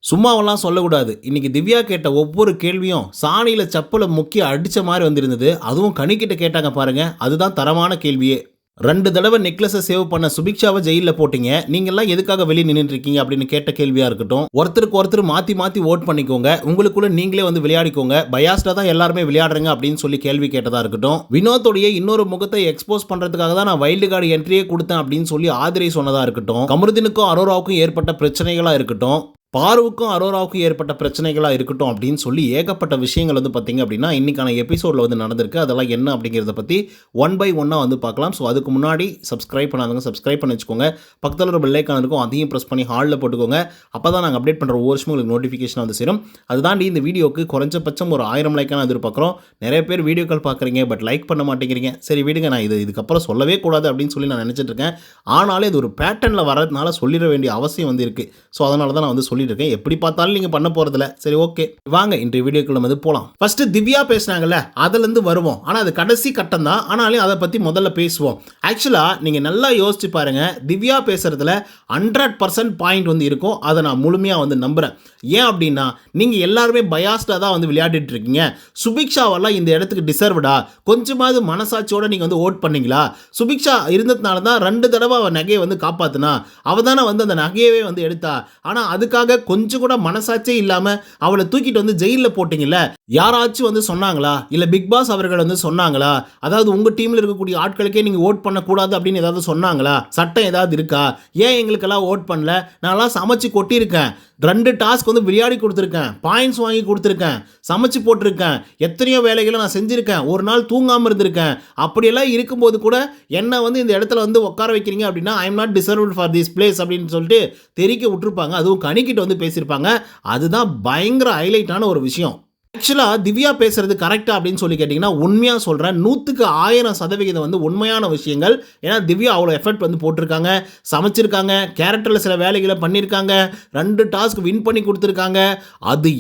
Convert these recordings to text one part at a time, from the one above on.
சும்மாவெல்லாம் சொல்லக்கூடாது. இன்னைக்கு திவ்யா கேட்ட ஒவ்வொரு கேள்வியும் சாணியில சப்பல முக்கி அடிச்ச மாரி வந்திருந்தது. அதுவும் கனிக்கிட்ட கேட்டாங்க பாருங்க. அதுதான் தரமான கேள்வியே. 2 தடவ நெக்லஸ சேவ் பண்ண சுபிக்ஷாவ ஜெயில்ல போட்டீங்க. நீங்கலாம் எதுக்காக வெளிய நின்னுட்டு இருக்கீங்க அப்படின்னு கேட்ட கேள்வியா இருக்கட்டும். ஒருத்தருக்கு ஒருத்தர் மாத்தி மாத்தி வோட் பண்ணிக்கோங்க. உங்களுக்குள்ள நீங்களே வந்து விளையாடிக்கோங்க. பயாஸ்டா தான் எல்லாருமே விளையாடுறீங்க அப்படின்னு சொல்லி கேள்வி கேட்டதா இருக்கட்டும். வினோத்தோடைய இன்னொரு முகத்தை எக்ஸ்போஸ் பண்றதுக்காக தான் நான் வைல்டு கார்டு என்ட்ரியே கொடுத்தேன் அப்படின்னு சொல்லி ஆதிரை சொன்னதா இருக்கட்டும். கமருதீனுக்கும் அரோராவுக்கும் ஏற்பட்ட பிரச்சனைகளா இருக்கட்டும். பாருவுக்கும் அரோராவுக்கும் ஏற்பட்ட பிரச்சனைகளாக இருக்கட்டும் அப்படின்னு சொல்லி ஏகப்பட்ட விஷயங்கள் வந்து பார்த்தீங்க அப்படின்னா இன்றைக்கான எபிசோடில் வந்து நடந்திருக்கு. அதெல்லாம் என்ன அப்படிங்கிறத பற்றி ஒன் பை ஒன்னாக வந்து பார்க்கலாம். ஸோ அதுக்கு முன்னாடி சப்ஸ்கிரைப் பண்ணாதவங்க சப்ஸ்கிரைப் பண்ணி வச்சுக்கோங்க. பக்கத்தில் ஒரு பெல் ஐக்கான் இருக்கும், அதையும் ப்ரெஸ் பண்ணி ஹாலில் போட்டுக்கோங்க. அப்போ தான் நாங்கள் அப்டேட் பண்ணுற ஒவ்வொரு விஷயமும் உங்களுக்கு நோட்டிஃபிகேஷன் வந்து சேரும். அதுதாண்டி இந்த வீடியோக்கு குறைஞ்சபட்சம் ஒரு 1000 லைக்கான எதிர்பார்க்குறோம். நிறைய பேர் வீடியோக்கள் பார்க்குறீங்க, பட் லைக் பண்ண மாட்டேங்கிறீங்க. சரி விடுங்க, நான் இதுக்கப்புறம் சொல்லவே கூடாது அப்படின்னு சொல்லி நான் நினச்சிட்டு இருக்கேன். ஆனாலும் இது ஒரு பேட்டர்னில் வரதுனால சொல்லிட வேண்டிய அவசியம் வந்து இருக்குது. ஸோ அதனால தான் நான் வந்து சொல்லிட்டு இருக்கேன். எப்படி பார்த்தாலும் நீங்க பண்ண போறதில்ல. சரி ஓகே, வாங்க இன்றைய வீடியோக்குள்ள வந்து போலாம். ஃபர்ஸ்ட் திவ்யா பேசினாங்கல்ல, அதுல இருந்து வருவோம். ஆனா அது கடைசி கட்டம் தான். ஆனாலும் அதை பத்தி முதல்ல பேசுவோம். ஆக்சுவலா நீங்க நல்லா யோசிச்சு பாருங்க. திவ்யா பேசுறதுல 100% பாயிண்ட் வந்து இருக்கும். அதை நான் முழுமையா வந்து நம்புறேன். ஏன் அப்படின்னா நீங்க எல்லாருமே பயாஸ்டா தான் வந்து விளையாடிட்டு இருக்கீங்க. சுபிக்ஷாவெல்லாம் இந்த இடத்துக்கு டிசர்வ்டா, கொஞ்சமாவது மனசாட்சியோட நீங்க வந்து ஓட் பண்ணீங்களா? சுபிக்ஷா இருந்ததுனால தான் 2 தடவை அவ நகையை வந்து காப்பாத்தினா. அவ தானே வந்து அந்த நகையவே வந்து எடுத்தா. ஆனா அதுக்காக கொஞ்சம் கூட மனசாட்சியே இல்லாம அவளை தூக்கிட்டு வந்து ஜெயில போட்டீங்கல்ல. யாராச்சும் வந்து சொன்னாங்களா? இல்ல பிக் பாஸ் அவர்கள் வந்து சொன்னாங்களா? அதாவது உங்க டீம்ல இருக்கக்கூடிய ஆட்களுக்கே நீங்க ஓட் பண்ணக்கூடாது அப்படின்னு ஏதாவது சொன்னாங்களா? சட்டம் ஏதாவது இருக்கா? ஏன் எங்களுக்கெல்லாம் ஓட் பண்ணல? நான்லாம் சமைச்சு கொட்டியிருக்கேன். 2 டாஸ்க் வந்து விளையாடி கொடுத்துருக்கேன், பாயிண்ட்ஸ் வாங்கி கொடுத்துருக்கேன், சமைச்சு போட்டிருக்கேன், எத்தனையோ வேலைகளை நான் செஞ்சுருக்கேன், ஒரு நாள் தூங்காமல் இருந்திருக்கேன். அப்படியெல்லாம் இருக்கும்போது கூட என்ன வந்து இந்த இடத்துல வந்து உட்கார வைக்கிறீங்க அப்படின்னா I am not deserved for this place அப்படின்னு சொல்லிட்டு தெரிவிக்க விட்டுருப்பாங்க. அதுவும் கணிக்கிட்டு வந்து பேசியிருப்பாங்க. அதுதான் பயங்கர ஹைலைட்டான ஒரு விஷயம். ஆக்சுவலாக திவ்யா பேசுறது கரெக்டா அப்படின்னு சொல்லி கேட்டிங்கன்னா உண்மையாக சொல்கிறேன். 100க்கு 1000% வந்து உண்மையான விஷயங்கள். ஏன்னா திவ்யா அவ்வளோ எஃபர்ட் வந்து போட்டிருக்காங்க, சமைச்சிருக்காங்க, கேரக்டரில் சில வேலைகளை பண்ணியிருக்காங்க, 2 டாஸ்க் வின் பண்ணி கொடுத்துருக்காங்க. அது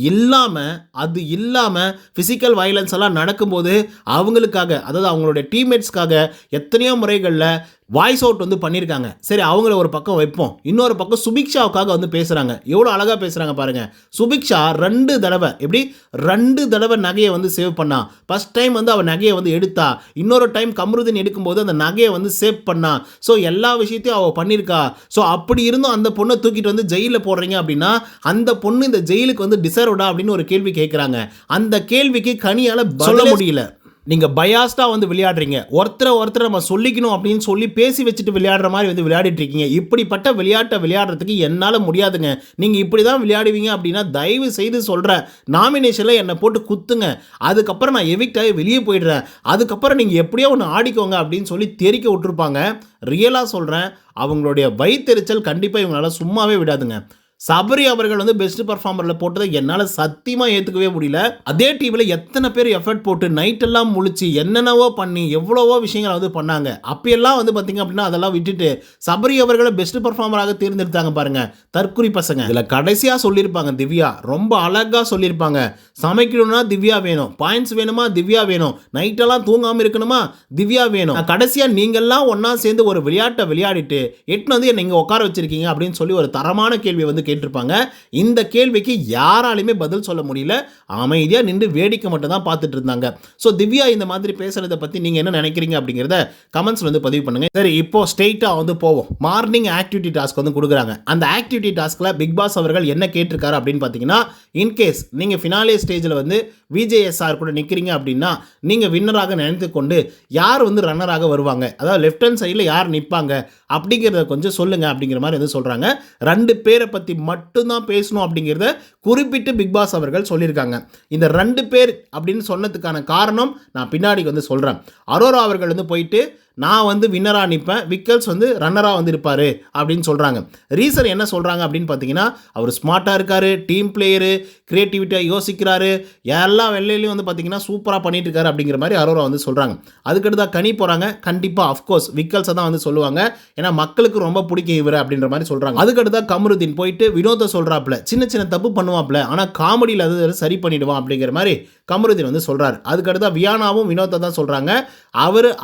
இல்லாமல் ஃபிசிக்கல் வயலன்ஸ் எல்லாம் நடக்கும்போது அவங்களுக்காக, அதாவது அவங்களுடைய டீம்மேட்ஸ்க்காக எத்தனையோ முறைகளில் வாய்ஸ் அவுட் வந்து பண்ணியிருக்காங்க. சரி, அவங்கள ஒரு பக்கம் வைப்போம். இன்னொரு பக்கம் சுபிக்ஷாவுக்காக வந்து பேசுகிறாங்க. எவ்வளோ அழகாக பேசுகிறாங்க பாருங்கள். சுபிக்ஷா 2 தடவை, எப்படி 2 தடவை நகையை வந்து சேவ் பண்ணா. ஃபர்ஸ்ட் டைம் வந்து அவள் நகையை வந்து எடுத்தா, இன்னொரு டைம் கமருதீன் எடுக்கும்போது அந்த நகையை வந்து சேவ் பண்ணா. ஸோ எல்லா விஷயத்தையும் அவள் பண்ணியிருக்கா. ஸோ அப்படி இருந்தும் அந்த பொண்ணை தூக்கிட்டு வந்து ஜெயிலில் போடுறீங்க அப்படின்னா அந்த பொண்ணு இந்த ஜெயிலுக்கு வந்து டிசர்வ்டா அப்படின்னு ஒரு கேள்வி கேட்குறாங்க. அந்த கேள்விக்கு கனியால் சொல்ல முடியல. நீங்கள் பயாஸ்டாக வந்து விளையாடுறீங்க. ஒருத்தரை நம்ம சொல்லிக்கணும் அப்படின்னு சொல்லி பேசி வச்சுட்டு விளையாடுற மாதிரி வந்து விளையாடிட்டு இருக்கீங்க. இப்படிப்பட்ட விளையாட்டை விளையாடுறதுக்கு என்னால் முடியாதுங்க. நீங்கள் இப்படி தான் விளையாடுவீங்க அப்படின்னா தயவு செய்து சொல்கிறேன், நாமினேஷனில் என்னை போட்டு குத்துங்க. அதுக்கப்புறம் நான் எவிக்ட் ஆகி வெளியே போயிடுறேன். அதுக்கப்புறம் நீங்கள் எப்படியோ ஒன்று ஆடிக்கோங்க அப்படின்னு சொல்லி தெரிக்க விட்டுருப்பாங்க. ரியலாக சொல்கிறேன், அவங்களுடைய வயிற்றெரிச்சல் கண்டிப்பாக இவங்களால சும்மாவே விடாதுங்க. சபரி அவர்கள் வந்து பெஸ்ட் பர்ஃபார்மரில் போட்டதை என்னால் சத்தியமாக ஏற்றுக்கவே முடியல. அதே டீமில் எத்தனை பேர் எஃபர்ட் போட்டு நைட்டெல்லாம் முழிச்சு என்னென்னவோ பண்ணி எவ்வளவோ விஷயங்களை வந்து பண்ணாங்க. அப்பையெல்லாம் வந்து பார்த்தீங்க அப்படின்னா அதெல்லாம் விட்டுட்டு சபரி அவர்களை பெஸ்ட் பர்ஃபார்மராக தேர்ந்தெடுத்தாங்க பாருங்க, தற்குறி பசங்க. இதில் கடைசியாக சொல்லியிருப்பாங்க திவ்யா, ரொம்ப அழகாக சொல்லியிருப்பாங்க. சமைக்கணும்னா திவ்யா வேணும், பாயிண்ட்ஸ் வேணுமா திவ்யா வேணும், நைட்டெல்லாம் தூங்காமல் இருக்கணுமா திவ்யா வேணும். கடைசியாக நீங்கள்லாம் ஒன்றா சேர்ந்து ஒரு விளையாட்டை விளையாடிட்டு எட்டு வந்து என்னை இங்கே உட்கார வச்சிருக்கீங்க அப்படின்னு சொல்லி ஒரு தரமான கேள்வி வந்து கேட்டிருப்பாங்க. இந்த கேள்விக்கு யாராலுமே பதில் சொல்ல முடியல. அமைதியா நின்று வேடிக்கை மட்டும் தான் பார்த்துட்டு இருந்தாங்க. ஸோ திவ்யா இந்த மாதிரி பேசுறதை பத்தி நீங்க என்ன நினைக்கிறீங்க அப்படிங்கிறத கமெண்ட்ஸ்ல வந்து பதிவு பண்ணுங்க. சரி, இப்போ ஸ்ட்ரெயிட்டா வந்து போவோம். மார்னிங் ஆக்டிவிட்டி டாஸ்க் வந்து கொடுக்குறாங்க. அந்த ஆக்டிவிட்டி டாஸ்க்ல பிக் பாஸ் அவர்கள் என்ன கேட்டிருக்காரு அப்படின்னு பார்த்தீங்கன்னா, இன்கேஸ் நீங்க ஃபினாலே ஸ்டேஜில் வந்து விஜேஎஸ்ஆர் கூட நிற்கிறீங்க அப்படின்னா நீங்க வின்னராக நினைத்து கொண்டு யார் வந்து ரன்னராக வருவாங்க, அதாவது லெஃப்ட் ஹேண்ட் சைடில் யார் நிற்பாங்க அப்படிங்கிறத கொஞ்சம் சொல்லுங்க அப்படிங்கிற மாதிரி வந்து சொல்றாங்க. 2 பேரை பற்றி மட்டும்தான் பேசணும் அப்படிங்கிறத குறிப்பிட்டு பிக் பாஸ் அவர்கள் சொல்லியிருக்காங்க. இந்த 2 பேர் அப்படின்னு சொன்னதுக்கான காரணம் நான் பின்னாடி வந்து சொல்கிறேன். அரோரா அவர்கள் வந்து போயிட்டு நான் வந்து வின்னராக நிற்பேன், விக்கல்ஸ் வந்து ரன்னராக வந்து இருப்பார் அப்படின்னு சொல்கிறாங்க. ரீசன் என்ன சொல்கிறாங்க அப்படின்னு பார்த்தீங்கன்னா, அவர் ஸ்மார்ட்டாக இருக்கார், டீம் பிளேயரு, க்ரியேட்டிவிட்டியாக யோசிக்கிறாரு, எல்லா வெள்ளையிலையும் வந்து பார்த்தீங்கன்னா சூப்பராக பண்ணிட்டு இருக்காரு அப்படிங்கிற மாதிரி அரோரா வந்து சொல்கிறாங்க. அதுக்கடுத்து கனி போகிறாங்க. கண்டிப்பாக அஃப்கோர்ஸ் விக்கல்ஸை தான் வந்து சொல்லுவாங்க. ஏன்னா மக்களுக்கு ரொம்ப பிடிக்கும் இவர் அப்படின்ற மாதிரி சொல்கிறாங்க. அதுக்கடுத்து கமருதீன் போயிட்டு வினோத்தை சொல்கிறாப்புல, சின்ன சின்ன தப்பு பண்ணுவாப்புல, ஆனால் காமெடியில் அது சரி பண்ணிடுவான் அப்படிங்கிற மாதிரி கமருதீன் வந்து சொல்கிறார். அதுக்கடுத்து வியானாவும் வினோத்தை தான் சொல்கிறாங்க.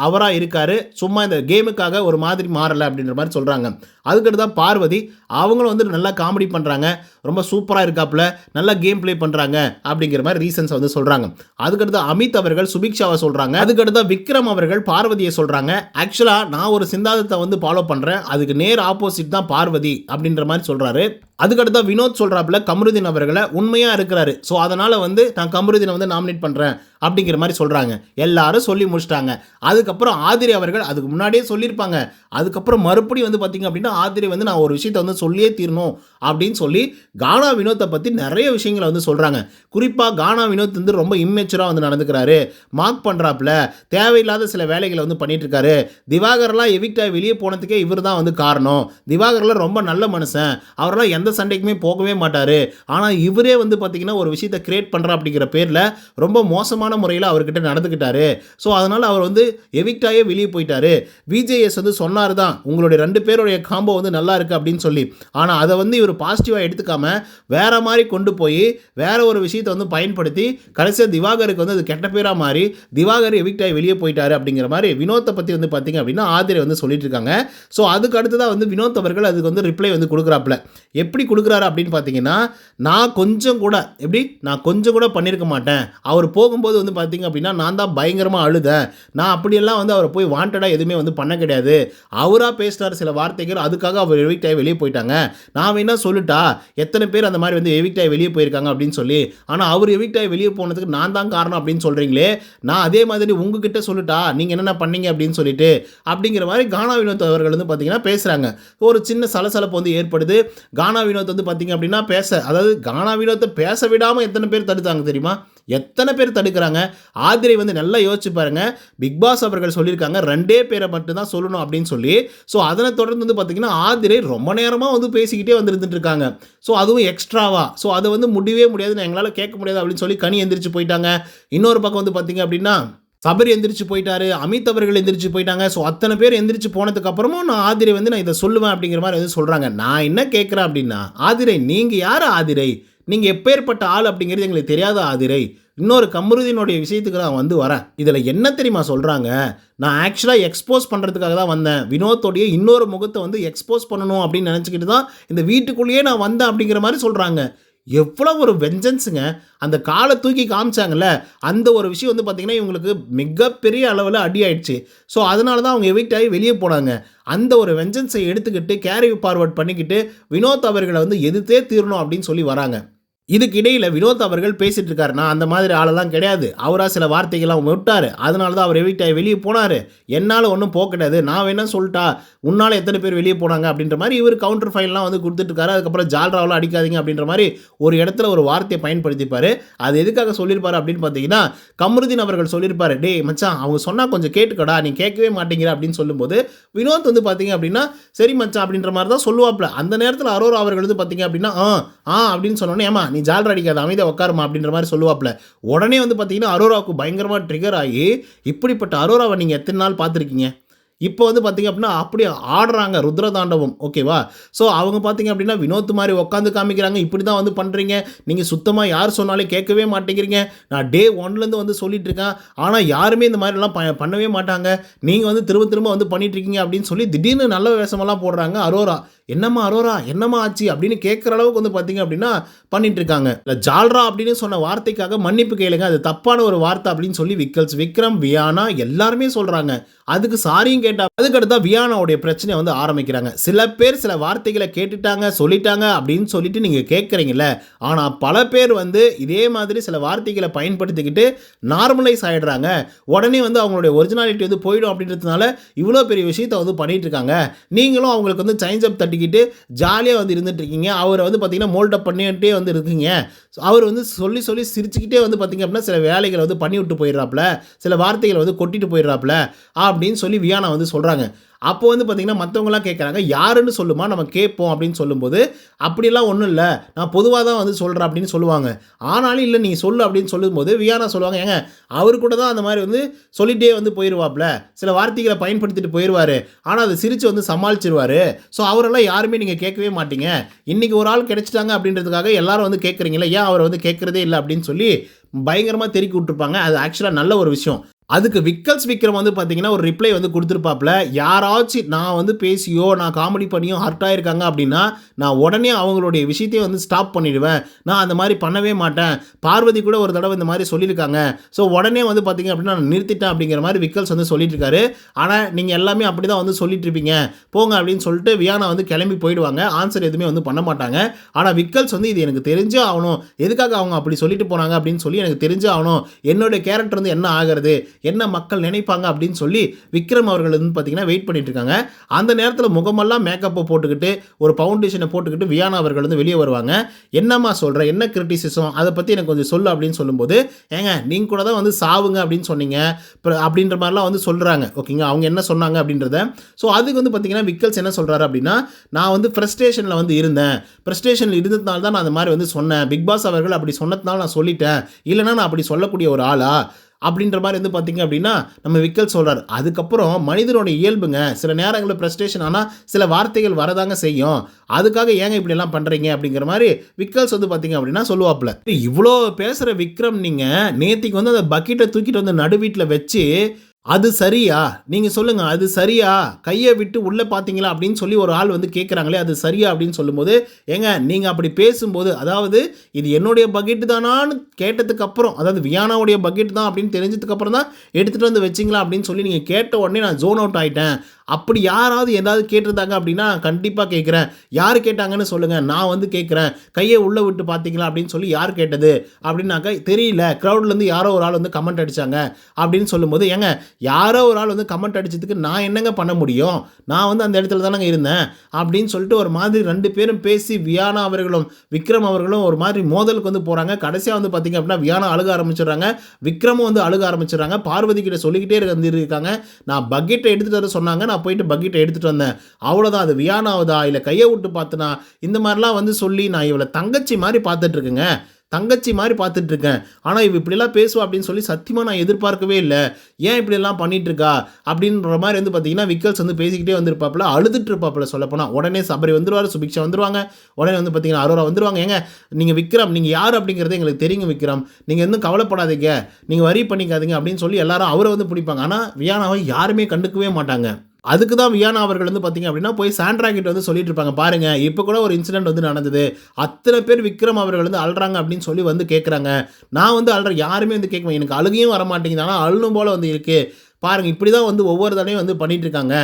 அவராக இருக்காரு, சும்மா இந்த கேமுக்காக ஒரு மாதிரி மாறலை அப்படின்ற மாதிரி சொல்கிறாங்க. அதுக்கடுத்து தான் பார்வதி, அவங்களும் வந்து நல்லா காமெடி பண்ணுறாங்க, ரொம்ப சூப்பராக இருக்காப்புல, நல்லா கேம் ப்ளே பண்ணுறாங்க அப்படிங்கிற மாதிரி ரீசன்ஸ் வந்து சொல்கிறாங்க. அதுக்கடுத்து அமித் அவர்கள் சுபிக்ஷாவை சொல்கிறாங்க. அதுக்கடுத்து விக்ரம் அவர்கள் பார்வதியை சொல்கிறாங்க. ஆக்சுவலாக நான் ஒரு சிந்தாந்தத்தை வந்து ஃபாலோ பண்ணுறேன், அதுக்கு நேர் ஆப்போசிட் தான் பார்வதி அப்படின்ற மாதிரி சொல்கிறாரு. அதுக்கடுத்து வினோத் சொல்கிறாப்புல கமருதீன் அவர்களை உண்மையாக இருக்கிறாரு, ஸோ அதனால் வந்து நான் கமருதீனை வந்து நாமினேட் பண்ணுறேன் அப்படிங்கிற மாதிரி சொல்கிறாங்க. எல்லாரும் சொல்லி முடிச்சிட்டாங்க. அதுக்கப்புறம் ஆதிரை அவர்கள் அதுக்கு முன்னாடியே சொல்லியிருப்பாங்க. அதுக்கப்புறம் மறுபடியும் வந்து பார்த்திங்க அப்படின்னா ஆதிரை வந்து நான் ஒரு விஷயத்தை வந்து சொல்லியே தீரணும் அப்படின்னு சொல்லி கானா வினோத்தை பற்றி நிறைய விஷயங்களை வந்து சொல்கிறாங்க. குறிப்பாக கானா வினோத் வந்து ரொம்ப இம்மெச்சூராக வந்து நடந்துக்கிறாரு, மார்க் பண்ணுறாப்புல, தேவையில்லாத சில வேலைகளை வந்து பண்ணிட்டு இருக்காரு. திவாகர்லாம் எவிக்டாக வெளியே போனதுக்கே இவர் தான் வந்து காரணம். திவாகர்லாம் ரொம்ப நல்ல மனுஷன், அவரெல்லாம் எந்த சண்டைக்குமே போகவே மாட்டார். ஆனால் இவரே வந்து பார்த்திங்கன்னா ஒரு விஷயத்தை கிரியேட் பண்ணுறா அப்படிங்கிற பேரில் ரொம்ப மோசமான முறையில் அவர்கிட்ட நடந்துக்கிட்டாரு. ஸோ அதனால் அவர் வந்து எவிக்டாயே வெளியே போயிட்டாரு. விஜேஎஸ் வந்து சொன்னார் தான் உங்களுடைய 2 பேருடைய காம்போ வந்து நல்லா இருக்குது அப்படின்னு சொல்லி. ஆனால் அதை வந்து இவர் பாசிட்டிவாக எடுத்துக்காம வேற மாதிரி கொண்டு போய் வேற ஒரு விஷயத்தை வந்து பயன்படுத்தி கடைசியாக திவாகருக்கு வந்து அது கெட்ட பேராக மாறி திவாகர் எவிக்டாய் வெளியே போயிட்டாரு அப்படிங்கிற மாதிரி வினோத்தை பற்றி வந்து பார்த்தீங்க அப்படின்னா ஆதிரை வந்து சொல்லிட்டு இருக்காங்க. ஸோ அதுக்கு அடுத்ததாக வந்து வினோத் அவர்கள் அதுக்கு வந்து ரிப்ளை வந்து கொடுக்குறாப்புல. எப்படி கொடுக்குறாரு அப்படின்னு பார்த்தீங்கன்னா, நான் கொஞ்சம் கூட பண்ணியிருக்க மாட்டேன். அவர் போகும்போது வந்து பார்த்தீங்க அப்படின்னா நான் தான் பயங்கரமாக அழுதேன். நான் அப்படியெல்லாம் வந்து அவரை போய் வாண்டடாக எதுவுமே வந்து பண்ண கிடையாது. அவராக பேசினார் சில வார்த்தைகள், அதுக்காக அவர் எவிக்டாய் வெளியே போயிட்டாங்க. நான் வேணா சொல்லிட்டா எத்தனை பேர் அந்த மாதிரி வந்து எவிக்டாய் வெளியே போயிருக்காங்க அப்படின்னு சொல்லி. ஆனால் அவர் எவிக்டாய் வெளியே போனதுக்கு நான் தான் காரணம் அப்படின்னு சொல்கிறீங்களே, நான் அதே மாதிரி உங்ககிட்ட சொல்லிட்டா நீங்கள் என்னென்ன பண்ணீங்க அப்படின்னு சொல்லிட்டு அப்படிங்கிற மாதிரி கானா வினோத் அவர்கள் வந்து பார்த்தீங்கன்னா பேசுகிறாங்க. ஒரு சின்ன சலசலப்பு வந்து ஏற்படுது. கானா வினோத் வந்து பார்த்தீங்க அப்படின்னா அதாவது கானா வினோத்தை பேச விடாமல் எத்தனை பேர் தடுத்தாங்க தெரியுமா? எத்தனை பேர் தடுக்கிறாங்க? ஆதிரை வந்து நல்லா யோசிச்சு பாருங்க. பிக் பாஸ் அவர்கள் சொல்லியிருக்காங்க 2 பேரை மட்டும் தான் சொல்லணும் அப்படின்னு சொல்லி. ஸோ அதனை தொடர்ந்து வந்து பார்த்தீங்கன்னா ஆதிரை ரொம்ப நேரமாக வந்து பேசிக்கிட்டே வந்து இருந்துட்டு இருக்காங்க. ஸோ அதுவும் எக்ஸ்ட்ராவா. ஸோ அதை வந்து முடியவே முடியாது, எங்களால் கேட்க முடியாது அப்படின்னு சொல்லி கனி எந்திரிச்சு போயிட்டாங்க. இன்னொரு பக்கம் வந்து பார்த்தீங்க அப்படின்னா சபரி எந்திரிச்சு போயிட்டாரு, அமித் அவர்கள் எந்திரிச்சு போயிட்டாங்க. ஸோ அத்தனை பேர் எந்திரிச்சு போனதுக்கு அப்புறமும் நான் ஆதிரை வந்து நான் இதை சொல்லுவேன் அப்படிங்கிற மாதிரி வந்து சொல்கிறாங்க. நான் என்ன கேட்குறேன் அப்படின்னா, ஆதிரை நீங்கள் யார்? ஆதிரை நீங்கள் எப்பேற்பட்ட ஆள் அப்படிங்கிறது எங்களுக்கு தெரியாத ஆதிரை. இன்னொரு கமருதீனுடைய விஷயத்துக்கு நான் வந்து வரேன். இதில் என்ன தெரியுமா சொல்கிறாங்க, நான் ஆக்சுவலாக எக்ஸ்போஸ் பண்ணுறதுக்காக தான் வந்தேன். வினோத்தோடைய இன்னொரு முகத்தை வந்து எக்ஸ்போஸ் பண்ணணும் அப்படின்னு நினச்சிக்கிட்டு தான் இந்த வீட்டுக்குள்ளேயே நான் வந்தேன் அப்படிங்கிற மாதிரி சொல்கிறாங்க. எவ்வளோ ஒரு வெஞ்சன்ஸுங்க. அந்த காலை தூக்கி காமிச்சாங்கல்ல, அந்த ஒரு விஷயம் வந்து பார்த்திங்கன்னா இவங்களுக்கு மிகப்பெரிய அளவில் அடி ஆயிடுச்சு. ஸோ அதனால தான் அவங்க எவிக்ட் ஆகி வெளியே போனாங்க. அந்த ஒரு வெஞ்சன்ஸை எடுத்துக்கிட்டு கேரி ஃபார்வர்ட் பண்ணிக்கிட்டு வினோத் அவர்களை வந்து எதிர்த்தே தீரணும் அப்படின்னு சொல்லி வராங்க. இதுக்கு இடையில் வினோத் அவர்கள் பேசிகிட்டு இருக்காரு, நான் அந்த மாதிரி ஆளெல்லாம் கிடையாது, அவராக சில வார்த்தைகள்லாம் விட்டார், அதனால தான் அவர் எவிக்ட் ஆகி வெளியே போனார், என்னால் ஒன்றும் போக கிடையாது, நான் வேணா சொல்லிட்டா உன்னால் எத்தனை பேர் வெளியே போனாங்க அப்படின்ற மாதிரி இவர் கவுண்டர் ஃபைல்லாம் வந்து கொடுத்துட்ருக்காரு. அதுக்கப்புறம் ஜால்ராவெலாம் அடிக்காதீங்க அப்படின்ற மாதிரி ஒரு இடத்துல ஒரு வார்த்தையை பயன்படுத்திப்பார். அது எதுக்காக சொல்லியிருப்பார் அப்படின்னு பார்த்தீங்கன்னா, கமருதீன் அவர்கள் சொல்லியிருப்பார், டே மச்சான் அவங்க சொன்னால் கொஞ்சம் கேட்டுக்கடா, நீ கேட்கவே மாட்டேங்கிற அப்படின்னு சொல்லும்போது வினோத் வந்து பார்த்தீங்க அப்படின்னா சரி மச்சான் அப்படின்ற மாதிரி தான் சொல்லுவாப்புல. அந்த நேரத்தில் அரோரா அவர்கள் வந்து பார்த்தீங்க அப்படின்னா அப்படின்னு சொன்னோன்னே, ஏமா நீ ஜால்ரா அடிக்காத அமைதியாக உட்காருமா அப்படின்ற மாதிரி சொல்லுவாப்புல. உடனே வந்து பார்த்தீங்கன்னா அரோராவுக்கு பயங்கரமாக ட்ரிகர் ஆகி, இப்படிப்பட்ட அரோராவை நீங்கள் எத்தனை நாள் பார்த்துருக்கீங்க? இப்போ வந்து பார்த்திங்க அப்படின்னா அப்படியே ஆடுறாங்க ருத்ரதாண்டவம், ஓகேவா? ஸோ அவங்க பார்த்திங்க அப்படின்னா வினோத் மாதிரி உட்காந்து காமிக்கிறாங்க, இப்படி தான் வந்து பண்ணுறீங்க, நீங்கள் சுத்தமாக யார் சொன்னாலே கேட்கவே மாட்டேங்கிறீங்க, நான் டே 1லேருந்து வந்து சொல்லிகிட்ருக்கேன், ஆனால் யாருமே இந்த மாதிரிலாம் பண்ணவே மாட்டாங்க, நீங்கள் வந்து திரும்ப திரும்ப வந்து பண்ணிகிட்ருக்கீங்க அப்படின்னு சொல்லி திடீர்னு நல்ல வேஷமெல்லாம் போடுறாங்க அரோரா. என்னம்மா அரோரா என்னம்மா ஆச்சு அப்படின்னு கேட்குற அளவுக்கு வந்து பார்த்தீங்க அப்படின்னா பண்ணிட்டு இருக்காங்க. இல்லை ஜால்ரா அப்படின்னு சொன்ன வார்த்தைக்காக மன்னிப்பு கேளுங்க, அது தப்பான ஒரு வார்த்தை அப்படின்னு சொல்லி விக்ரம், வியானா எல்லாருமே சொல்கிறாங்க. அதுக்கு சாரியும் கேட்டா அதுக்கடுத்தா வியானாவுடைய பிரச்சனை வந்து ஆரம்பிக்கிறாங்க. சில பேர் சில வார்த்தைகளை கேட்டுட்டாங்க சொல்லிட்டாங்க அப்படின்னு சொல்லிட்டு நீங்கள் கேட்குறீங்கள, ஆனால் பல பேர் வந்து இதே மாதிரி சில வார்த்தைகளை பயன்படுத்திக்கிட்டு நார்மலைஸ் ஆகிடுறாங்க. உடனே வந்து அவங்களுடைய ஒரிஜினாலிட்டி வந்து போயிடும் அப்படின்றதுனால இவ்வளோ பெரிய விஷயத்தை வந்து பண்ணிட்டு இருக்காங்க. நீங்களும் அவங்களுக்கு வந்து சைன்ஸ் அப் தட்டிக்கிட்டு ஜாலியாக வந்து இருந்துட்டு இருக்கீங்க. அவரை வந்து பார்த்தீங்கன்னா மோல்டப் பண்ணிட்டே வந்து இருக்கீங்க. அவர் வந்து சொல்லி சிரிச்சுக்கிட்டே வந்து பார்த்தீங்க அப்படின்னா சில வேலைகளை வந்து பண்ணி விட்டு போயிடுறாப்புல, சில வார்த்தைகளை வந்து கொட்டிட்டு போயிடுறாப்புல அப்படின்னு சொல்லி வியானா வந்து சொல்கிறாங்க. அப்போ வந்து பார்த்திங்கன்னா மற்றவங்களாம் கேட்குறாங்க, யாருன்னு சொல்லுமா நம்ம கேட்போம் அப்படின்னு சொல்லும்போது, அப்படிலாம் ஒன்றும் இல்லை நான் பொதுவாக தான் வந்து சொல்கிறேன் அப்படின்னு சொல்லுவாங்க. ஆனாலும் இல்லை நீ சொல்லு அப்படின்னு சொல்லும்போது வியானா சொல்லுவாங்க, ஏங்க அவர் கூட தான் அந்த மாதிரி வந்து சொல்லிகிட்டே வந்து போயிடுவாப்புல, சில வார்த்தைகளை பயன்படுத்திட்டு போயிடுவார், ஆனால் அதை சிரித்து வந்து சமாளிச்சிருவார். ஸோ அவரெல்லாம் யாருமே நீங்கள் கேட்கவே மாட்டீங்க, இன்றைக்கி ஒரு ஆள் கிடைச்சிட்டாங்க அப்படின்றதுக்காக எல்லாரும் வந்து கேட்குறீங்களே, ஏன் அவரை வந்து கேட்குறதே இல்லை அப்படின்னு சொல்லி பயங்கரமாக தெருக்கி விட்டுருப்பாங்க. அது ஆக்சுவலாக நல்ல ஒரு விஷயம். அதுக்கு விக்ரம் வந்து பார்த்தீங்கன்னா, ஒரு ரிப்ளை வந்து குடுத்துருப்பாப்ல. யாராச்சும் நான் வந்து பேசியோ, நான் காமெடி பண்ணியோ ஹர்ட் ஆயிருக்காங்க அப்டின்னா, நான் உடனே அவங்களுடைய விஷயத்தையே வந்து ஸ்டாப் பண்ணிடுவேன். நான் அந்த மாரி பண்ணவே மாட்டேன். பார்வதி கூட ஒரு தடவ இந்த மாரி சொல்லியிருக்காங்க. ஸோ உடனே வந்து பார்த்தீங்க அப்டின்னா, நான் நிறுத்திட்டேன் அப்டிங்கிற மாரி விக்கல்ஸ் வந்து சொல்லிட்டு இருக்காரு. ஆனா, நீங்க எல்லாமே அப்டிதான் வந்து சொல்லிட்டு இருப்பீங்க. போங்க அப்டின்னு சொல்லிட்டு வியானா வந்து கிளம்பி போயிடுவாங்க. ஆன்சர் எதுவுமே வந்து பண்ண மாட்டாங்க. ஆனா, விக்கல்ஸ் வந்து இது எனக்கு தெரிஞ்சே ஆவணும். எதுக்காக அவங்க அப்டி சொல்லிட்டு போனாங்க அப்டின்னு சொல்லி எனக்கு தெரிஞ்சே ஆவணும். என்னோட கேரக்டர் வந்து என்ன ஆகுறது? என்ன மக்கள் நினைப்பாங்க அப்படின்னு சொல்லி விக்ரம் அவர்கள் வந்து பார்த்தீங்கன்னா வெயிட் பண்ணிட்டு இருக்காங்க. அந்த நேரத்தில் முகமெல்லாம் மேக்கப்பை போட்டுக்கிட்டு ஒரு ஃபவுண்டேஷனை போட்டுக்கிட்டு வியானா அவர்கள் வந்து வெளியே வருவாங்க. என்னம்மா சொல்கிற, என்ன கிரிட்டிசிசம், அதை பற்றி எனக்கு கொஞ்சம் சொல்லு அப்படின்னு சொல்லும்போது, ஏங்க நீங்கள் கூட தான் வந்து சாவுங்க அப்படின்னு சொன்னீங்க அப்படின்ற மாதிரிலாம் வந்து சொல்கிறாங்க. ஓகேங்க, அவங்க என்ன சொன்னாங்க அப்படின்றத. ஸோ அதுக்கு வந்து பார்த்தீங்கன்னா விக்கல்ஸ் என்ன சொல்கிறாரு அப்படின்னா, நான் வந்து ஃப்ரஸ்ட்ரேஷனில் வந்து இருந்தேன். ஃப்ரஸ்ட்ரேஷனில் இருந்ததுனால தான் நான் அந்த மாதிரி வந்து சொன்னேன். பிக் பாஸ் அவர்கள் அப்படி சொன்னதுனால நான் சொல்லிட்டேன். இல்லைனா நான் அப்படி சொல்லக்கூடிய ஒரு ஆளா அப்படின்ற மாதிரி வந்து பார்த்தீங்க அப்படின்னா நம்ம விக்கல் சொல்கிறார். அதுக்கப்புறம் மனிதனோட இயல்புங்க, சில நேரங்களில் ஃப்ரஸ்ட்ரேஷன் ஆனால் சில வார்த்தைகள் வரதாங்க செய்யும். அதுக்காக ஏங்க இப்படியெல்லாம் பண்ணுறீங்க அப்படிங்கிற மாதிரி விக்கல்ஸ் வந்து பார்த்தீங்க அப்படின்னா சொல்லுவாப்புல. இவ்வளோ பேசுகிற விக்ரம் நீங்கள் நேத்திக்கு வந்து அந்த பக்கெட்டை தூக்கிட்டு வந்து நடு வீட்டில் வச்சு அது சரியா? நீங்க சொல்லுங்க. அது சரியா? கைய விட்டு உள்ள பார்த்தீங்களா? அப்படின்னு சொல்லி ஒரு ஆள் வந்து கேட்குறாங்களே, அது சரியா? அப்படின்னு சொல்லும்போது, ஏங்க நீங்க அப்படி பேசும்போது, அதாவது இது என்னுடைய பக்கெட் தானான்னு கேட்டதுக்கு அப்புறம், அதாவது வியானாவுடைய பக்கெட் தான் அப்படின்னு தெரிஞ்சதுக்கு அப்புறம் தான் எடுத்துட்டு வந்து வச்சீங்களா? அப்படின்னு சொல்லி நீங்க கேட்ட உடனே நான் ஜோன் அவுட் ஆயிட்டேன். அப்படி யாராவது ஏதாவது கேட்டிருந்தாங்க அப்படின்னா, கண்டிப்பா கேட்கிறேன். யார் கேட்டாங்கன்னு சொல்லுங்க. நான் வந்து கேட்கிறேன். கைய உள்ள விட்டு பார்த்தீங்களா? அப்படின்னு சொல்லி யார் கேட்டது? அப்படின்னாக்கா, தெரியல. கிரவுட்லேருந்து யாரோ ஒரு ஆள் வந்து கமெண்ட் அடிச்சாங்க அப்படின்னு சொல்லும்போது, ஏங்க யாரோ ஒரு ஆள் வந்து கமெண்ட் அடிச்சதுக்கு நான் என்னங்க பண்ண முடியும்? நான் வந்து அந்த இடத்துல தானங்க இருந்தேன். அப்படின்னு சொல்லிட்டு ஒரு மாதிரி 2 பேரும் பேசி வியானா அவர்களும், விக்ரம் அவர்களும் ஒரு மாதிரி மோதலுக்கு வந்து போறாங்க. கடைசியா வந்து பார்த்தீங்க அப்படின்னா, வியானா அழுக ஆரம்பிச்சுடுறாங்க. விக்ரமும் வந்து அழுக ஆரம்பிச்சுடுறாங்க. பார்வதி கிட்ட சொல்லிக்கிட்டே இருக்காங்க. நான் பக்கெட்ட எடுத்துட்டு வர சொன்னாங்க. நான் போயிட்டு பக்கெட்ட எடுத்துட்டு வந்தேன். அவ்வளோதான். அது வியானாவதா? இல்ல கைய விட்டு பார்த்தனா? இந்த மாரிலாம் வந்து சொல்லி நான் இவள தங்கச்சி மாரி பார்த்துட்டு இருக்கேங்க. தங்கச்சி மாரி பார்த்துட்டு இருக்கேன். ஆனா, இவ இப்படிலாம் பேசுவா அப்படின்னு சொல்லி சத்தியமா நான் எதிர்பார்க்கவே இல்ல. ஏன் இப்படியெல்லாம் பண்ணிட்டு இருக்கா? அப்படின்ற மாரி வந்து பார்த்தீங்கன்னா, விக்கல்ஸ் வந்து பேசிக்கிட்டே வந்திருப்பாப்புல. அழுதுட்டு இருப்பாப்புல சொல்லப்போனா. உடனே சபரி வந்துருவாரு, சுபிக்ஷா வந்துருவாங்க. உடனே வந்து பார்த்தீங்கன்னா, அரோரா வந்துருவாங்க. ஏங்க நீங்க விக்ரம், நீங்க யாரு அப்படிங்கிறது எங்களுக்கு தெரியுங்க விக்ரம். நீங்க எதுவும் கவலைப்படாதீங்க. நீங்க வொரி பண்ணிக்காதீங்க அப்படின்னு சொல்லி எல்லாரும் அவர வந்து பிடிப்பாங்க. ஆனா, வியானாவ யாருமே கண்டுக்கவே மாட்டாங்க. அதுக்கு தான் வியானா அவர்கள் வந்து பார்த்தீங்க அப்படின்னா, போய் சாண்ட்ரா கிட்ட வந்து சொல்லிட்டு இருப்பாங்க. பாருங்க, இப்ப கூட ஒரு இன்சிடென்ட் வந்து நடந்தது. அத்தன பேர் விக்ரம் அவர்கள் வந்து அழுறாங்க அப்படின்னு சொல்லி வந்து கேட்குறாங்க. நான் வந்து அழுறேன். யாருமே வந்து கேட்க எனக்கு அழுகையும் வர மாட்டேங்குது. ஆனா அழணும் போல வந்து இருக்கு. பாருங்க, இப்படி தான் வந்து ஒவ்வொரு தடவையும் வந்து பண்ணிட்டு இருக்காங்க.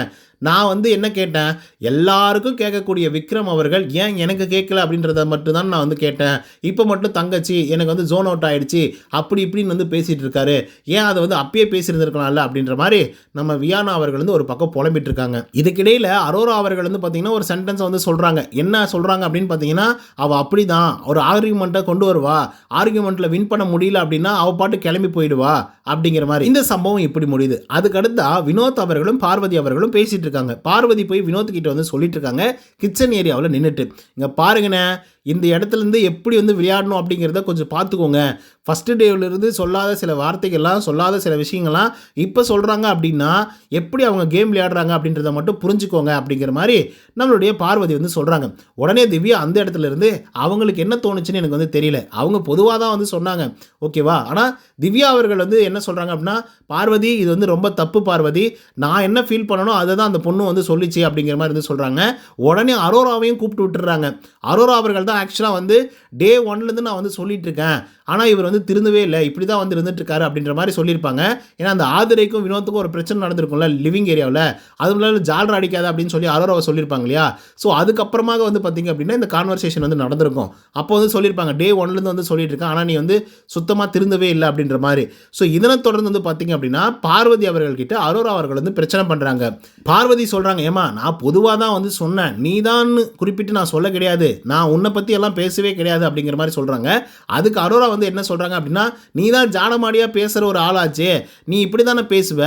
நான் வந்து என்ன கேட்டேன், எல்லாருக்கும் கேட்கக்கூடிய விக்ரம் அவர்கள் ஏன் எனக்கு கேட்கல அப்படின்றத மட்டும் தான் நான் வந்து கேட்டேன். இப்போ மட்டும் தங்கச்சி எனக்கு வந்து ஜோன் அவுட் ஆயிடுச்சு அப்படி இப்படின்னு வந்து பேசிட்டு இருக்காரு. ஏன் அதை வந்து அப்பயே பேசியிருந்திருக்கலாம்ல அப்படின்ற மாதிரி நம்ம வியானா அவர்கள் வந்து ஒரு பக்கம் புலம்பிட்டு இருக்காங்க. இதுக்கிடையில் அரோரா அவர்கள் வந்து பார்த்தீங்கன்னா ஒரு சென்டென்ஸ் வந்து சொல்கிறாங்க. என்ன சொல்கிறாங்க அப்படின்னு பார்த்தீங்கன்னா, அவள் அப்படி தான் ஒரு ஆர்கியூமெண்ட்டை கொண்டு வருவா. ஆர்கியூமெண்ட்டில் வின் பண்ண முடியல அப்படின்னா அவள் பாட்டு கிளம்பி போயிடுவா அப்படிங்கிற மாதிரி இந்த சம்பவம் இப்படி முடியுது. அதுக்கடுத்தா வினோத் அவர்களும் பார்வதி அவர்களும் பேசிட்டு இருக்காங்க. பார்வதி போய் வினோத் கிட்ட வந்து சொல்லிட்டு இருக்காங்க, கிச்சன் ஏரியாவில் நின்றுட்டு, இங்க பாருங்கண்ணே, இந்த இடத்துல இருந்து எப்படி வந்து விளையாடணும் அப்படிங்கிறத கொஞ்சம் பார்த்துக்கோங்க. ஃபஸ்ட்டு டேவிலிருந்து சொல்லாத சில வார்த்தைகள்லாம், சொல்லாத சில விஷயங்கள்லாம் இப்போ சொல்கிறாங்க அப்படின்னா எப்படி அவங்க கேம் விளையாடுறாங்க அப்படின்றத மட்டும் புரிஞ்சுக்கோங்க அப்படிங்கிற மாதிரி நம்மளுடைய பார்வதி வந்து சொல்கிறாங்க. உடனே திவ்யா அந்த இடத்துல இருந்து அவங்களுக்கு என்ன தோணுச்சுன்னு எனக்கு வந்து தெரியல. அவங்க பொதுவாக தான் வந்து சொன்னாங்க, ஓகேவா. ஆனால் திவ்யா அவர்கள் வந்து என்ன சொல்கிறாங்க அப்படின்னா, பார்வதி இது வந்து ரொம்ப தப்பு பார்வதி, நான் என்ன ஃபீல் பண்ணணும் அதை தான் அந்த பொண்ணு வந்து சொல்லிச்சு அப்படிங்கிற மாதிரி வந்து சொல்கிறாங்க. உடனே அரோராவையும் கூப்பிட்டு விட்டுறாங்க. அரோரா அவர்கள் தான் ஆக்சுவலாக வந்து டே 1லேருந்து நான் வந்து சொல்லிட்டு இருக்கேன், ஆனால் இவர் வந்து திருந்தவே இல்லை, இப்படி தான் வந்து இருந்துட்டு இருக்காரு அப்படின்ற மாதிரி சொல்லியிருப்பாங்க. ஏன்னா அந்த ஆதிரைக்கும் வினோத்துக்கும் ஒரு பிரச்சனை நடந்திருக்கும்ல லிவிங் ஏரியாவில், அதுக்குள்ள ஜாலரா அடிக்காத அப்படின்னு சொல்லி அரோராவை சொல்லியிருப்பாங்க இல்லையா. ஸோ அதுக்கப்புறமாக வந்து பார்த்தீங்க அப்படின்னா இந்த கான்வர்சேஷன் வந்து நடந்திருக்கும். அப்போ வந்து சொல்லியிருப்பாங்க, டே 1லேருந்து வந்து சொல்லிட்டு இருக்கேன், ஆனால் நீ வந்து சுத்தமாக திருந்தவே இல்லை அப்படின்ற மாதிரி. ஸோ இதனை தொடர்ந்து வந்து பார்த்தீங்க அப்படின்னா பார்வதி அவர்கள்கிட்ட அரோரா அவர்கள் வந்து பிரச்சனை பண்ணுறாங்க. பார்வதி சொல்கிறாங்க, ஏமா நான் பொதுவாக தான் வந்து சொன்னேன், நீ தான் குறிப்பிட்டு நான் சொல்ல கிடையாது, நான் உன்னை பற்றி எல்லாம் பேசவே கிடையாது அப்படிங்கிற மாதிரி சொல்கிறாங்க. அதுக்கு அரோரா வந்து என்ன சொல்கிறாங்க அப்படின்னா, நீ தான் ஜாடமாடியாக பேசுகிற ஒரு ஆளாச்சே, நீ இப்படி தானே பேசுவ,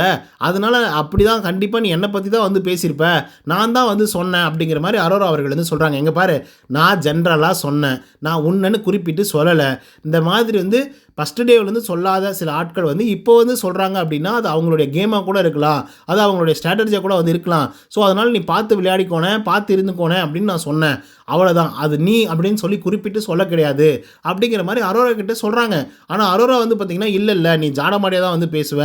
அதனால் அப்படி தான் கண்டிப்பாக நீ என்னை பற்றி தான் வந்து பேசியிருப்ப, நான் தான் வந்து சொன்னேன் அப்படிங்கிற மாதிரி அரோரா அவர்கள் வந்து சொல்கிறாங்க. எங்கே பாரு, நான் ஜென்ரலாக சொன்னேன், நான் உன்னன்னு குறிப்பிட்டு சொல்லலை. இந்த மாதிரி வந்து ஃபஸ்ட்டு டேவிலேருந்து சொல்லாத சில ஆட்கள் வந்து இப்போ வந்து சொல்கிறாங்க அப்படின்னா அது அவங்களுடைய கேமாக கூட இருக்கலாம், அது அவங்களுடைய ஸ்ட்ராட்டஜியாக கூட வந்து இருக்கலாம். ஸோ அதனால் நீ பார்த்து விளையாடிக்கோனே, பார்த்து இருந்துக்கோனே அப்படின்னு நான் சொன்னேன். அவ்வளோதான், அது நீ அப்படின்னு சொல்லி குறிப்பிட்டு சொல்ல கிடையாது அப்படிங்கிற மாதிரி அரோரா கிட்ட சொல்கிறாங்க. ஆனால் அரோரா வந்து பார்த்திங்கன்னா இல்லை நீ ஜாடமாடியாக தான் வந்து பேசுவ,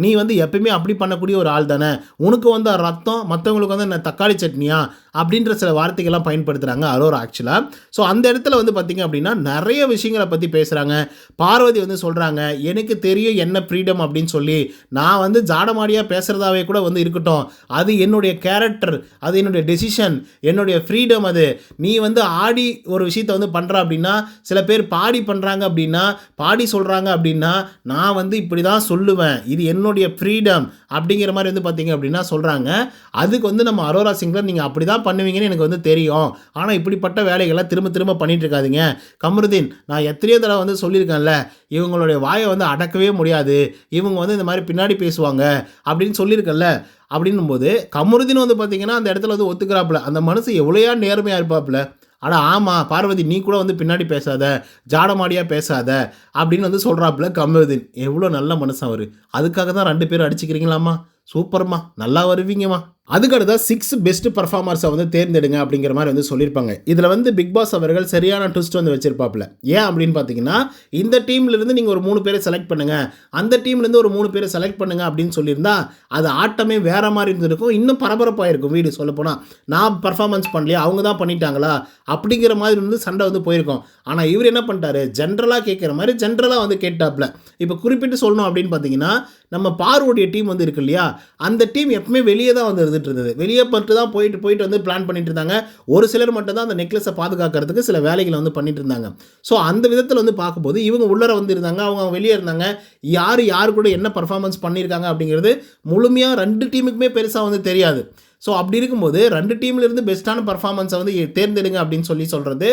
நீ வந்து எப்பயுமே அப்படி பண்ணக்கூடிய ஒரு ஆள் தானே, உனக்கு வந்து ரத்தம் மற்றவங்களுக்கு வந்து தக்காளி சட்னியா அப்படின்ற சில வார்த்தைகள்லாம் பயன்படுத்துகிறாங்க அரோரா ஆக்சுவலாக. ஸோ அந்த இடத்துல வந்து பார்த்திங்க அப்படின்னா நிறைய விஷயங்களை பற்றி பேசுகிறாங்க. பார்வதி வந்து சொல்கிறாங்க எனக்கு தெரியும் என்ன ஃப்ரீடம் அப்படின்னு சொல்லி, நான் வந்து ஜாடமாடியாக பேசுகிறதாவே கூட வந்து இருக்கட்டும், அது என்னுடைய கேரக்டர், அது என்னுடைய டெசிஷன், என்னுடைய ஃப்ரீடம். அது நீ வந்து ஆடி ஒரு விஷயத்தை வந்து பண்ணுற அப்படின்னா, சில பேர் பாடி பண்ணுறாங்க அப்படின்னா, பாடி சொல்கிறாங்க அப்படின்னா, நான் வந்து இப்படி தான் சொல்லுவேன், இது என்னுடைய ஃப்ரீடம் அப்படிங்கிற மாதிரி வந்து பார்த்திங்க அப்படின்னா சொல்கிறாங்க. அதுக்கு வந்து நம்ம அரோரா சிங்லர் நீங்கள் அப்படி தான் பண்ணுவீங்கன்னு எனக்கு வந்து தெரியும், ஆனால் இப்படிப்பட்ட வேலைகள்லாம் திரும்ப திரும்ப பண்ணிட்டு இருக்காதீங்க கமருதீன், நான் எத்தனையோ தடவை வந்து சொல்லியிருக்கேன்ல, இவங்களுடைய வாயை வந்து அடக்கவே முடியாது, இவங்க வந்து இந்த மாதிரி பின்னாடி பேசுவாங்க அப்படின்னு சொல்லியிருக்கேன்ல. அப்படின்னும் போது கமருதீன் வந்து பார்த்தீங்கன்னா அந்த இடத்துல வந்து ஒத்துக்கிறாப்புல, அந்த மனசு எவ்வளோயா நேர்மையாக இருப்பாப்புல. ஆனால் ஆமாம் பார்வதி நீ கூட வந்து பின்னாடி பேசாத, ஜாடமாடியாக பேசாத அப்படின்னு வந்து சொல்கிறாப்புல கமருதீன். எவ்வளோ நல்ல மனுஷன் அவர். அதுக்காக தான் 2 பேரும் அடிச்சுக்கிறீங்களாம்மா, சூப்பர்மா, நல்லா வருவீங்கம்மா. அதுக்கடுத்த 6 பெஸ்ட் பர்ஃபார்மர்ஸை வந்து தேர்ந்தெடுங்க அப்படிங்கிற மாதிரி வந்து சொல்லியிருப்பாங்க. இதில் வந்து பிக் பாஸ் அவர்கள் சரியான ட்விஸ்ட் வந்து வச்சிருப்பாப்புல. ஏன் அப்படின்னு பார்த்தீங்கன்னா, இந்த டீம்லேருந்து நீங்கள் ஒரு 3 பேரை செலக்ட் பண்ணுங்கள், அந்த டீம்லேருந்து ஒரு 3 பேரை செலக்ட் பண்ணுங்கள் அப்படின்னு சொல்லியிருந்தா அது ஆட்டமே வேறு மாதிரி இருந்திருக்கும், இன்னும் பரபரப்பாக இருக்கும் வீடு. சொல்லப்போனால் நான் பர்ஃபார்மன்ஸ் பண்ணலையா, அவங்க தான் பண்ணிட்டாங்களா அப்படிங்கிற மாதிரி வந்து சண்டை வந்து போயிருக்கும். ஆனால் இவர் என்ன பண்ணிட்டாரு, ஜென்ரலாக கேட்குற மாதிரி ஜென்ரலாக வந்து கேட்டாப்புல. இப்போ குறிப்பிட்டு சொல்லணும் அப்படின்னு பார்த்தீங்கன்னா, நம்ம பார்வோடைய டீம் வந்து இருக்கு இல்லையா, அந்த டீம் எப்பவுமே வெளியே தான் வந்து இருந்தது, வெளியே பட்டு தான் போயிட்டு வந்து பிளான் பண்ணிட்டு இருந்தாங்க. ஒரு சிலர் மட்டும் தான் அந்த நெக்லஸை பாதுகாக்கிறதுக்கு சில வேலைகளை வந்து பண்ணிட்டு இருந்தாங்க. ஸோ அந்த விதத்தில் வந்து பார்க்கும்போது இவங்க உள்ளர வந்து இருந்தாங்க, அவங்க வெளியே இருந்தாங்க. யார் கூட என்ன பர்ஃபார்மன்ஸ் பண்ணியிருக்காங்க அப்படிங்கிறது முழுமையாக 2 டீமுக்குமே பெருசாக வந்து தெரியாது. ஸோ அப்படி இருக்கும்போது 2 டீம்லேருந்து பெஸ்ட்டான பர்ஃபார்மன்ஸை வந்து தேர்ந்தெடுங்க அப்படின்னு சொல்கிறது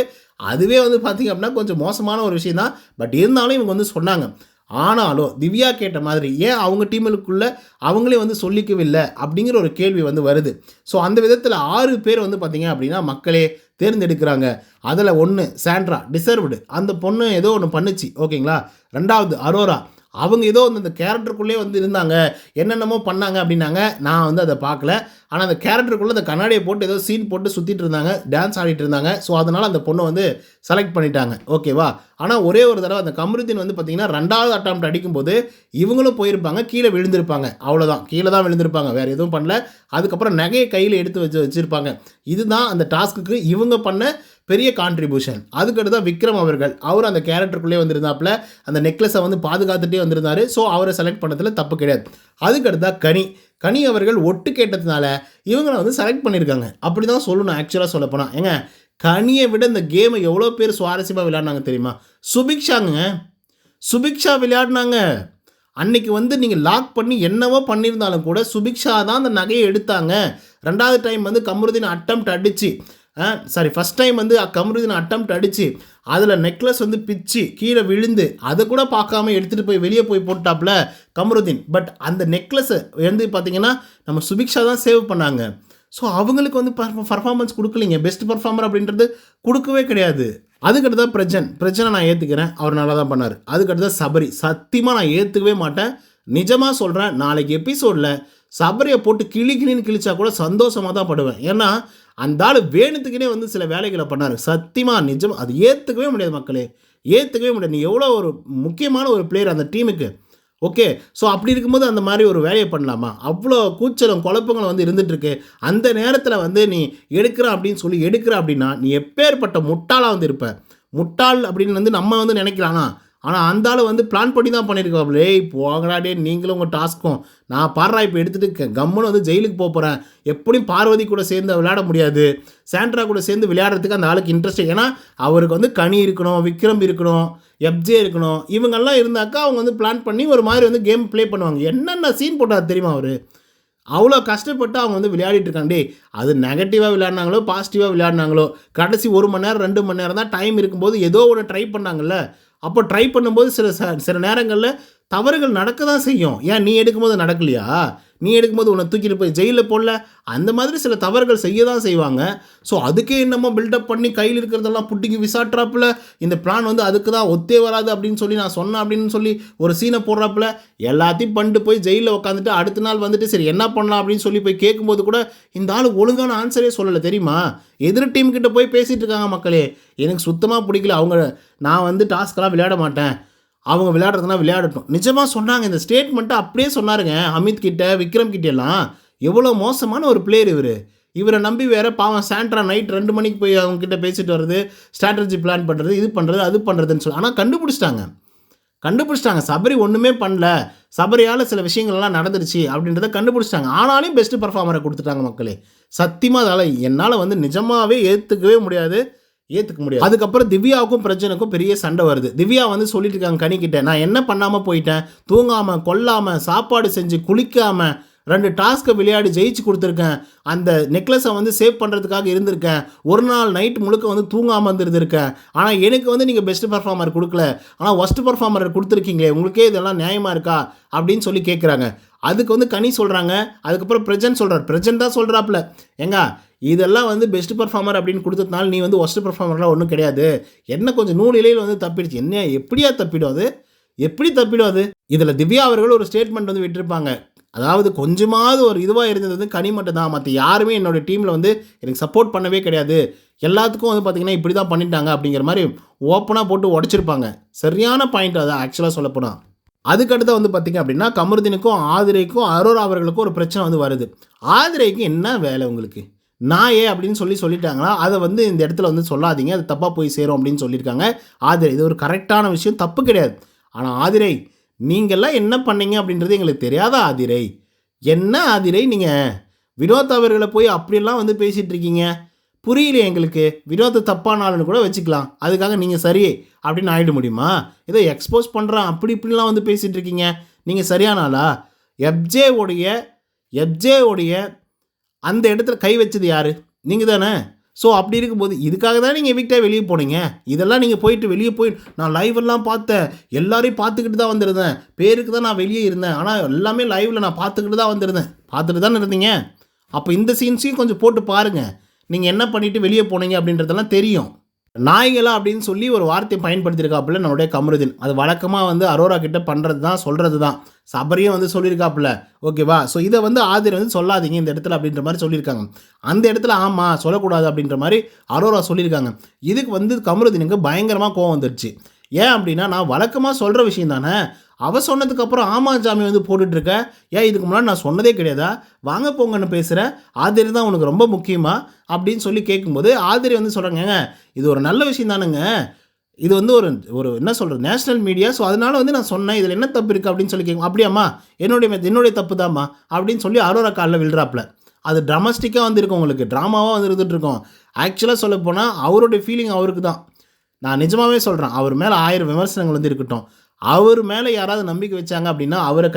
அதுவே வந்து பார்த்திங்க அப்படின்னா கொஞ்சம் மோசமான ஒரு விஷயம் தான். பட் இருந்தாலும் இவங்க வந்து சொன்னாங்க. ஆனாலும் திவ்யா கேட்ட மாதிரி ஏன் அவங்க டீமுக்குள்ளே அவங்களே வந்து சொல்லிக்கவில்லை அப்படிங்கிற ஒரு கேள்வி வந்து வருது. ஸோ அந்த விதத்தில் 6 பேர் வந்து பார்த்திங்க அப்படின்னா மக்களே தேர்ந்தெடுக்கிறாங்க. அதில் 1 சாண்ட்ரா டிசர்வ்டு, அந்த பொண்ணு ஏதோ ஒன்று பண்ணுச்சு ஓகேங்களா. 2வது அரோரா, அவங்க ஏதோ வந்து அந்த கேரக்டருக்குள்ளே வந்து இருந்தாங்க, என்னென்னமோ பண்ணாங்க அப்படின்னாங்க. நான் வந்து அதை பார்க்கல, ஆனால் அந்த கேரக்டருக்குள்ளே அந்த கண்ணாடியை போட்டு ஏதோ சீன் போட்டு சுற்றிட்டு இருந்தாங்க, டான்ஸ் ஆடிட்டு இருந்தாங்க. ஸோ அதனால் அந்த பொண்ணை வந்து செலக்ட் பண்ணிட்டாங்க ஓகேவா. ஆனால் ஒரே ஒரு தடவை அந்த கமருதீன் வந்து பார்த்திங்கன்னா 2வது அட்டெம்ப்ட் அடிக்கும்போது இவங்களும் போயிருப்பாங்க, கீழே விழுந்திருப்பாங்க, அவ்வளோதான், கீழே தான் விழுந்திருப்பாங்க, வேறு எதுவும் பண்ணல. அதுக்கப்புறம் நகையை கையில் எடுத்து வச்சுருப்பாங்க. இதுதான் அந்த டாஸ்க்குக்கு இவங்க பண்ண பெரிய கான்ட்ரிபியூஷன். அதுக்கடுத்து தான் விக்ரம் அவர்கள், அவர் அந்த கேரக்டருக்குள்ளே வந்திருந்தாப்புல, அந்த நெக்லஸை வந்து பாதுகாத்துட்டே வந்திருந்தார். ஸோ அவரை செலக்ட் பண்ணதில் தப்பு கிடையாது. அதுக்கடுத்தா கனி அவர்கள் ஒட்டு கேட்டதுனால இவங்களை வந்து செலக்ட் பண்ணியிருக்காங்க அப்படி தான் சொல்லணும். ஆக்சுவலாக சொல்லப்போனால் ஏங்க, கனியை விட இந்த கேமை எவ்வளோ பேர் சுவாரஸ்யமாக விளையாடினாங்க தெரியுமா? சுபிக்ஷா விளையாடினாங்க. அன்னைக்கு வந்து நீங்கள் லாக் பண்ணி என்னவோ பண்ணியிருந்தாலும் கூட சுபிக்ஷா தான் அந்த நகையை எடுத்தாங்க. 2வது டைம் வந்து கமருதீன் அட்டெம்ப்ட் அடித்து ஃபஸ்ட் டைம் வந்து கமருதீன் அட்டெம்ப்ட் அடித்து அதில் நெக்லஸ் வந்து பிச்சு கீழே விழுந்து அதை கூட பார்க்காம எடுத்துகிட்டு போய் வெளியே போய் போட்டாப்புல கமருதீன். பட் அந்த நெக்லஸை வந்து பார்த்திங்கன்னா நம்ம சுபிக்ஷா தான் சேவ் பண்ணாங்க. ஸோ அவங்களுக்கு வந்து பர்ஃபார்மன்ஸ் கொடுக்கலிங்க, பெஸ்ட் பர்ஃபார்மர் அப்படின்றது கொடுக்கவே கிடையாது. அதுக்கடுத்து தான் பிரச்சனை நான் ஏற்றுக்கிறேன், அவர் நல்லா தான் பண்ணார். அதுக்கடுத்து சபரி, சத்தியமாக நான் ஏற்றுக்கவே மாட்டேன், நிஜமாக சொல்கிறேன். நாளைக்கு எபிசோடில் சபரியை போட்டு கிளின்னு கிழிச்சா கூட சந்தோஷமாக தான் படுவேன். ஏன்னா அந்த ஆள் வேணுத்துக்குனே வந்து சில வேலைகளை பண்ணார். சத்தியமாக நிஜம், அது ஏற்றுக்கவே முடியாது மக்களே, ஏற்றுக்கவே முடியாது. நீ எவ்வளோ ஒரு முக்கியமான ஒரு பிளேயர் அந்த டீமுக்கு, ஓகே. ஸோ அப்படி இருக்கும்போது அந்த மாதிரி ஒரு வேலையை பண்ணலாமா? அவ்வளோ கூச்சலும் குழப்பங்களும் வந்து இருந்துகிட்ருக்கு. அந்த நேரத்தில் வந்து நீ எடுக்கிற அப்படின்னு சொல்லி எடுக்கிற அப்படின்னா நீ எப்பேற்பட்ட முட்டாளாக வந்து இருப்ப. முட்டாள் அப்படின்னு வந்து நம்ம வந்து நினைக்கலாம்னா, ஆனால் அந்த ஆள் வந்து பிளான் பண்ணி தான் பண்ணியிருக்காப்ல. போகலாடே நீங்களும் உங்கள் டாஸ்க்கும், நான் பாடுறா இப்போ எடுத்துகிட்டு கம்முன்னு வந்து ஜெயிலுக்கு போகிறேன். எப்படியும் பார்வதி கூட சேர்ந்து விளையாட முடியாது, சாண்ட்ரா கூட சேர்ந்து விளையாடுறதுக்கு அந்த ஆளுக்கு இன்ட்ரெஸ்ட். ஏன்னா அவருக்கு வந்து கனி இருக்கணும், விக்ரம் இருக்கணும், எஃப்ஜே இருக்கணும், இவங்கெல்லாம் இருந்தாக்கா அவங்க வந்து பிளான் பண்ணி ஒரு மாதிரி வந்து கேம் ப்ளே பண்ணுவாங்க. என்னென்ன சீன் போட்டார் தெரியுமா அவர்? அவ்வளோ கஷ்டப்பட்டு அவங்க வந்து விளையாடிட்டு இருக்காண்டே. அது நெகட்டிவாக விளையாடினாங்களோ பாசிட்டிவாக விளையாடினாங்களோ, கடைசி 1 மணி நேரம் 2 மணி நேரம் தான் டைம் இருக்கும்போது ஏதோ ஒன்று ட்ரை பண்ணாங்கல்ல. அப்போ ட்ரை பண்ணும்போது சில நேரங்களில் தவறுகள் நடக்க தான் செய்யும். ஏன் நீ எடுக்கும்போது நடக்கலையா? நீ எடுக்கும்போது உன்னை தூக்கிட்டு போய் ஜெயிலில் போடல? அந்த மாதிரி சில தவறுகள் செய்ய தான் செய்வாங்க. ஸோ அதுக்கே என்னமோ பில்டப் பண்ணி கையில் இருக்கிறதெல்லாம் புட்டிங்கி விசாட்டுறாப்புல, இந்த பிளான் வந்து அதுக்கு தான் ஒத்தே வராது அப்படின்னு சொல்லி நான் சொன்னேன் அப்படின்னு சொல்லி ஒரு சீனை போடுறாப்புல, எல்லாத்தையும் பண்ணிட்டு போய் ஜெயிலில் உட்காந்துட்டு அடுத்த நாள் வந்துட்டு சரி என்ன பண்ணலாம் அப்படின்னு சொல்லி போய் கேட்கும்போது கூட இந்த ஆள் ஒழுங்கான ஆன்சரே சொல்லலை தெரியுமா? எதிர் டீம் கிட்ட போய் பேசிகிட்டு இருக்காங்க மக்களே. எனக்கு சுத்தமாக பிடிக்கல. நான் வந்து டாஸ்க்கெல்லாம் விளையாட மாட்டேன், அவங்க விளையாடுறதுனா விளையாடட்டும். நிஜமாக சொன்னாங்க. இந்த ஸ்டேட்மெண்ட்டை அப்படியே சொன்னாருங்க. அமித் கிட்ட, விக்ரம் கிட்டெல்லாம். எவ்வளோ மோசமான ஒரு பிளேயர் இவரை நம்பி வேற பாவம் சாண்ட்ரா நைட் 2 மணிக்கு போய் அவங்க கிட்ட பேசிட்டு வர்றது, ஸ்ட்ராட்டஜி பிளான் பண்ணுறது, இது பண்ணுறது, அது பண்ணுறதுன்னு சொல்லி. ஆனால் கண்டுபிடிச்சிட்டாங்க. சபரி ஒன்றுமே பண்ணல, சபரியால் சில விஷயங்கள்லாம் நடந்துருச்சு அப்படின்றத கண்டுபிடிச்சிட்டாங்க. ஆனாலும் பெஸ்ட் பர்ஃபார்மரை கொடுத்துட்டாங்க மக்களே. சத்தியமாக அதால் என்னால் வந்து நிஜமாகவே ஏற்றுக்க முடியாது. அதுக்கப்புறம் திவ்யாவுக்கும் பிரச்சனைக்கும் பெரிய சண்டை வருது. திவ்யா வந்து சொல்லிட்டு இருக்காங்க கனிக்கிட்ட, நான் என்ன பண்ணாமல் போயிட்டேன், தூங்காமல் கொல்லாமல் சாப்பாடு செஞ்சு குளிக்காமல் 2 டாஸ்க்கை விளையாடி ஜெயிச்சு கொடுத்துருக்கேன், அந்த நெக்லஸை வந்து சேவ் பண்ணுறதுக்காக இருந்திருக்கேன், ஒரு நாள் நைட் முழுக்க வந்து தூங்காமல் இருந்திருக்கேன், ஆனால் எனக்கு வந்து நீங்கள் பெஸ்ட் பர்ஃபார்மர் கொடுக்கல, ஆனால் ஒஸ்ட் பர்ஃபார்மர் கொடுத்துருக்கீங்களே, உங்களுக்கே இதெல்லாம் நியாயமாக இருக்கா அப்படின்னு சொல்லி கேட்குறாங்க. அதுக்கு வந்து கனி சொல்கிறாங்க. அதுக்கப்புறம் பிரஜன் தான் சொல்கிறாப்புல, ஏங்க இதெல்லாம் வந்து பெஸ்ட் பர்ஃபார்மர் அப்படின்னு கொடுத்ததுனால நீ வந்து ஒஸ்ட் பர்ஃபார்மர்லாம் ஒன்றும் கிடையாது, என்ன கொஞ்சம் நூலிலையில் வந்து தப்பிடுச்சு, என்ன எப்படியா தப்பிடும் அது, எப்படி தப்பிடும் அது? இதில் திவ்யா அவர்கள் ஒரு ஸ்டேட்மெண்ட் வந்து விட்டுருப்பாங்க. அதாவது கொஞ்சமாவது ஒரு இதுவாக இருந்தது வந்து கனி மட்டும் தான், மற்ற யாருமே என்னோடய டீமில் வந்து எனக்கு சப்போர்ட் பண்ணவே கிடையாது, எல்லாத்துக்கும் வந்து பார்த்திங்கன்னா இப்படி தான் பண்ணிட்டாங்க அப்படிங்கிற மாதிரி ஓப்பனாக போட்டு உடச்சிருப்பாங்க. சரியான பாயிண்ட் அது ஆக்சுவலாக சொல்லப்போனால். அதுக்கடுத்து வந்து பார்த்திங்க அப்படின்னா கமருதீனுக்கும் ஆதிரைக்கும் அரோரா அவர்களுக்கும் ஒரு பிரச்சனை வந்து வருது. ஆதிரைக்கு என்ன வேலை உங்களுக்கு, நாயே அப்படின்னு சொல்லிட்டாங்களா, அதை வந்து இந்த இடத்துல வந்து சொல்லாதீங்க, அது தப்பாக போய் சேரும் அப்படின்னு சொல்லியிருக்காங்க ஆதிரை. இது ஒரு கரெக்டான விஷயம், தப்பு கிடையாது. ஆனால் ஆதிரை நீங்கள்லாம் என்ன பண்ணீங்க அப்படின்றது எங்களுக்கு தெரியாதா ஆதிரை? என்ன ஆதிரை நீங்கள் வினோத் அவர்களை போய் அப்படியெல்லாம் வந்து பேசிகிட்டு இருக்கீங்க, புரியல எங்களுக்கு. வினோத்தை தப்பான ஆளுன்னு கூட வச்சுக்கலாம், அதுக்காக நீங்கள் சரி அப்படின்னு ஆகிட முடியுமா? ஏதோ எக்ஸ்போஸ் பண்ணுறான் அப்படி இப்படிலாம் வந்து பேசிகிட்டு இருக்கீங்க, நீங்கள் சரியான ஆளா? எஃப்ஜே உடைய அந்த இடத்துல கை வச்சது யார்? நீங்கள் தானே. ஸோ அப்படி இருக்கும்போது இதுக்காக தான் நீங்கள் எவிக்டாக வெளியே போனீங்க. இதெல்லாம் நீங்கள் போயிட்டு வெளியே போய் நான் லைவெல்லாம் பார்த்தேன், எல்லாரையும் பார்த்துக்கிட்டு தான் வந்திருந்தேன், பேருக்கு தான் நான் வெளியே இருந்தேன், ஆனால் எல்லாமே லைவில் நான் பார்த்துக்கிட்டு தான் வந்திருந்தேன். பார்த்துட்டு தானே இருந்தீங்க. அப்போ இந்த சீன்ஸையும் கொஞ்சம் போட்டு பாருங்கள், நீங்கள் என்ன பண்ணிவிட்டு வெளியே போனீங்க அப்படின்றதெல்லாம் தெரியும். நாய்களா அப்படின்னு சொல்லி ஒரு வார்த்தையை பயன்படுத்தியிருக்காப்புல நம்மளுடைய கமருதீன். அது வழக்கமாக வந்து அரோரா கிட்ட பண்ணுறது தான், சொல்கிறது தான். சபரியும் வந்து சொல்லியிருக்காப்புல, ஓகேவா? ஸோ இதை வந்து ஆதிரை வந்து சொல்லாதீங்க இந்த இடத்துல அப்படின்ற மாதிரி சொல்லியிருக்காங்க. அந்த இடத்துல ஆமாம் சொல்லக்கூடாது அப்படின்ற மாதிரி அரோரா சொல்லியிருக்காங்க. இதுக்கு வந்து கமருதீனுக்கு பயங்கரமாக கோவம் வந்துடுச்சு. ஏன் அப்படின்னா, நான் வழக்கமாக சொல்கிற விஷயம் தானே, சொன்னதுக்கப்புறம் ஆமா ஜாமி வந்து போட்டுட்ருக்க, ஏன் இதுக்கு முன்னாடி நான் சொன்னதே கிடையாதா, வாங்க போங்கன்னு பேசுகிறேன், ஆதிரை தான் உனக்கு ரொம்ப முக்கியமா அப்படின்னு சொல்லி கேட்கும்போது ஆதிரை வந்து சொல்கிறாங்க, இது ஒரு நல்ல விஷயம் தானுங்க, இது வந்து ஒரு என்ன சொல்கிறது நேஷ்னல் மீடியா, ஸோ அதனால் வந்து நான் சொன்னேன், இதில் என்ன தப்பு இருக்குது அப்படின்னு சொல்லி கேட்கும். அப்படியாம்மா என்னுடைய தப்பு தான்மா அப்படின்னு சொல்லி அரோரா காலில் விழுறாப்புல. அது ட்ராமாஸ்டிக்காக வந்து இருக்கும், உங்களுக்கு ட்ராமாவாக வந்து இருந்துகிட்ருக்கோம். ஆக்சுவலாக சொல்ல போனால் அவருடைய ஃபீலிங் அவருக்கு தான். நான் நிஜமாகவே சொல்கிறேன், அவர் மேலே 1000 விமர்சனங்கள் வந்து இருக்கட்டும், அவர் மேலே யாராவது நம்பிக்கை வச்சாங்க அப்படின்னா அவரை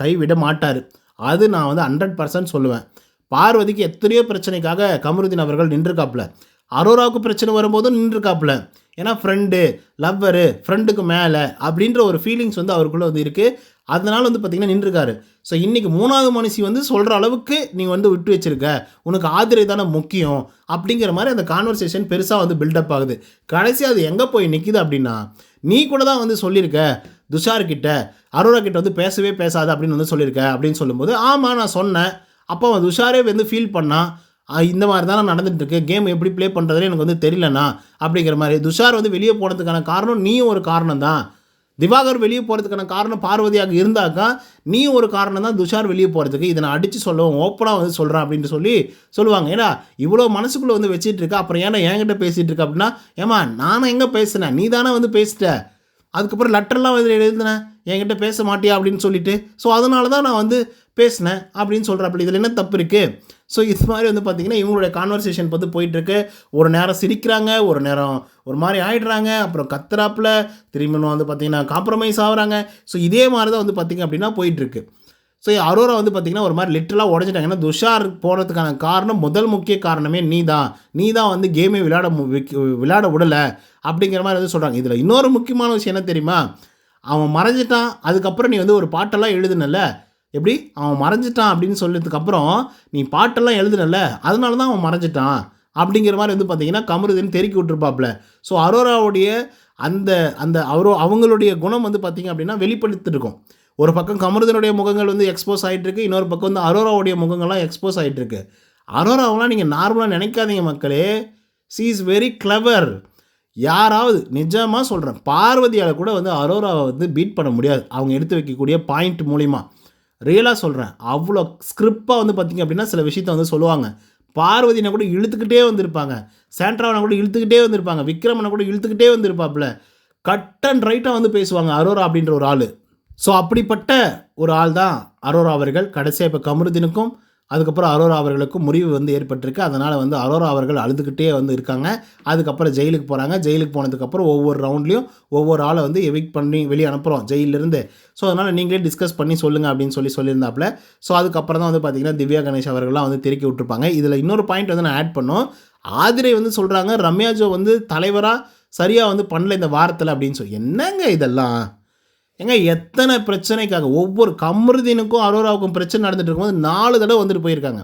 கைவிட மாட்டார். அது நான் வந்து 100% சொல்லுவேன். பார்வதிக்கு எத்தனையோ பிரச்சனைக்காக கமருதீன் அவர்கள் நின்றுருக்காப்புல, அரோராவுக்கு பிரச்சனை வரும்போதும் நின்றுருக்காப்புல. ஏன்னா ஃப்ரெண்டுக்கு மேலே அப்படின்ற ஒரு ஃபீலிங்ஸ் வந்து அவருக்குள்ளே வந்து இருக்குது. அதனால் வந்து பார்த்திங்கன்னா நின்றுருக்காரு. ஸோ இன்றைக்கி 3வது மனுஷி வந்து சொல்கிற அளவுக்கு நீ வந்து விட்டு வச்சுருக்க, உனக்கு ஆதிரை தானே முக்கியம் அப்படிங்கிற மாதிரி அந்த கான்வர்சேஷன் பெருசாக வந்து பில்டப் ஆகுது. கடைசி அது எங்கே போய் நிற்கிது அப்படின்னா, நீ கூட தான் வந்து சொல்லியிருக்க துஷார்கிட்ட, அரோரா கிட்ட வந்து பேசவே பேசாது அப்படின்னு வந்து சொல்லியிருக்க அப்படின்னு சொல்லும்போது, ஆமாம் நான் சொன்னேன். அப்போ அவன் துஷாரே வந்து ஃபீல் பண்ணான், இந்த மாதிரி தானே நடந்துகிட்ருக்கு, கேம் எப்படி ப்ளே பண்ணுறதுன்னு எனக்கு வந்து தெரியலண்ணா அப்படிங்கிற மாதிரி. துஷார் வந்து வெளியே போனதுக்கான காரணம் நீயும் ஒரு காரணம் தான், திவாகர் வெளியே போகிறதுக்கான காரணம் பார்வதியாக இருந்தாக்கா நீயும் ஒரு காரணம் தான் துஷார் வெளியே போகிறதுக்கு. இதை நான் அடித்து சொல்லுவோம், ஓப்பனாக வந்து சொல்கிறேன் அப்படின்ட்டு சொல்லுவாங்க. ஏன்னா இவ்வளோ மனசுக்குள்ளே வந்து வச்சிட்டு இருக்கா, அப்புறம் ஏன்னா என்கிட்ட பேசிகிட்டு இருக்கா அப்படின்னா, ஏமா நானும் எங்கே பேசுனேன், நீ தானே வந்து பேசிட்ட, அதுக்கப்புறம் லெட்டர்லாம் வந்து எழுதுனேன் என்கிட்ட பேச மாட்டியா அப்படின்னு சொல்லிட்டு, ஸோ அதனால தான் நான் வந்து பேசினேன் அப்படின்னு சொல்கிறப்ப இதில் என்ன தப்பு இருக்குது? ஸோ இது மாதிரி வந்து பார்த்திங்கன்னா இவங்களுடைய கான்வர்சேஷன் வந்து போயிட்டுருக்கு. ஒரு நேரம் சிரிக்கிறாங்க, ஒரு நேரம் ஒரு மாதிரி ஆகிடுறாங்க, அப்புறம் கத்துறாப்பில் திரும்பி வந்து பார்த்திங்கன்னா காம்ப்ரமைஸ் ஆகுறாங்க. ஸோ இதே மாதிரி தான் வந்து பார்த்திங்க அப்படின்னா போயிட்டுருக்கு. ஸோ அரோரா வந்து பார்த்திங்கன்னா ஒரு மாதிரி லிட்டரலாக உடஞ்சிட்டாங்க. ஏன்னா துஷார் போகிறதுக்கான காரணம், முதல் முக்கிய காரணமே நீ தான் வந்து கேமே விளையாட விடலை அப்படிங்கிற மாதிரி வந்து சொல்கிறாங்க. இதில் இன்னொரு முக்கியமான விஷயம் என்ன தெரியுமா, அவன் மறைஞ்சிட்டான், அதுக்கப்புறம் நீ வந்து ஒரு பாட்டெல்லாம் எழுதுனல்ல, எப்படி அவன் மறைஞ்சிட்டான் அப்படின்னு சொன்னதுக்கப்புறம் நீ பாட்டெல்லாம் எழுதுனல்ல, அதனால தான் அவன் மறைஞ்சிட்டான் அப்படிங்கிற மாதிரி வந்து பார்த்தீங்கன்னா கமருதீன் தெருக்கி விட்டுருப்பாப்புல. ஸோ அரோராவுடைய அந்த அந்த அவங்களுடைய குணம் வந்து பார்த்தீங்க அப்படின்னா வெளிப்படுத்திருக்கும். ஒரு பக்கம் கமருதீனுடைய முகங்கள் வந்து எக்ஸ்போஸ் ஆகிட்டு இருக்கு, இன்னொரு பக்கம் வந்து அரோராவுடைய முகங்கள்லாம் எக்ஸ்போஸ் ஆகிட்டு இருக்கு. அரோராவெலாம் நீங்கள் நார்மலாக நினைக்காதீங்க மக்களே. She is very clever. யாராவது நிஜமாக சொல்கிறேன், பார்வதியால் கூட வந்து அரோராவை வந்து பீட் பண்ண முடியாது அவங்க எடுத்து வைக்கக்கூடிய பாயிண்ட் மூலிமா. ரியலாக சொல்கிறேன், அவ்வளோ ஸ்கிரிப்டாக வந்து பார்த்திங்க அப்படின்னா சில விஷயத்த வந்து சொல்லுவாங்க. பார்வதினை கூட இழுத்துக்கிட்டே வந்திருப்பாங்க, சாண்ட்ராவனை கூட இழுத்துக்கிட்டே வந்திருப்பாங்க, விக்ரமனை கூட இழுத்துக்கிட்டே வந்திருப்பாப்புல. கட் அண்ட் ரைட்டாக வந்து பேசுவாங்க அரோரா அப்படின்ற ஒரு ஆள். ஸோ அப்படிப்பட்ட ஒரு ஆள் தான் அரோரா அவர்கள். கடைசியாக இப்போ கமருதீனுக்கும் அதுக்கப்புறம் அரோரா அவர்களுக்கும் முறிவு வந்து ஏற்பட்டிருக்கு. அதனால் வந்து அரோரா அவர்கள் அழுதுகிட்டே வந்து இருக்காங்க. அதுக்கப்புறம் ஜெயிலுக்கு போகிறாங்க. ஜெயிலுக்கு போனதுக்கப்புறம் ஒவ்வொரு ரவுண்ட்லேயும் ஒவ்வொரு ஆளை வந்து எவிக்ட் பண்ணி வெளியே அனுப்புகிறோம் ஜெயிலிருந்து. ஸோ அதனால் நீங்களே டிஸ்கஸ் பண்ணி சொல்லுங்கள் அப்படின்னு சொல்லியிருந்தாப்புல. ஸோ அதுக்கப்புறம் தான் வந்து பார்த்திங்கன்னா திவ்யா கணேஷ் அவர்கள்லாம் வந்து தெருக்கி விட்டுருப்பாங்க. இதில் இன்னொரு பாயிண்ட் வந்து நான் ஆட் பண்ணோம். ஆதிரை வந்து சொல்கிறாங்க ரம்யாஜோ வந்து தலைவராக சரியாக வந்து பண்ணல இந்த வாரத்தில் அப்படின்னு சொல்லி. என்னங்க இதெல்லாம் ஏங்க, எத்தனை பிரச்சனைக்காக ஒவ்வொரு கமருதீனுக்கும் அரோராவுக்கும் பிரச்சனை நடந்துட்டு இருக்கும்போது 4 தடவை வந்துட்டு போயிருக்காங்க.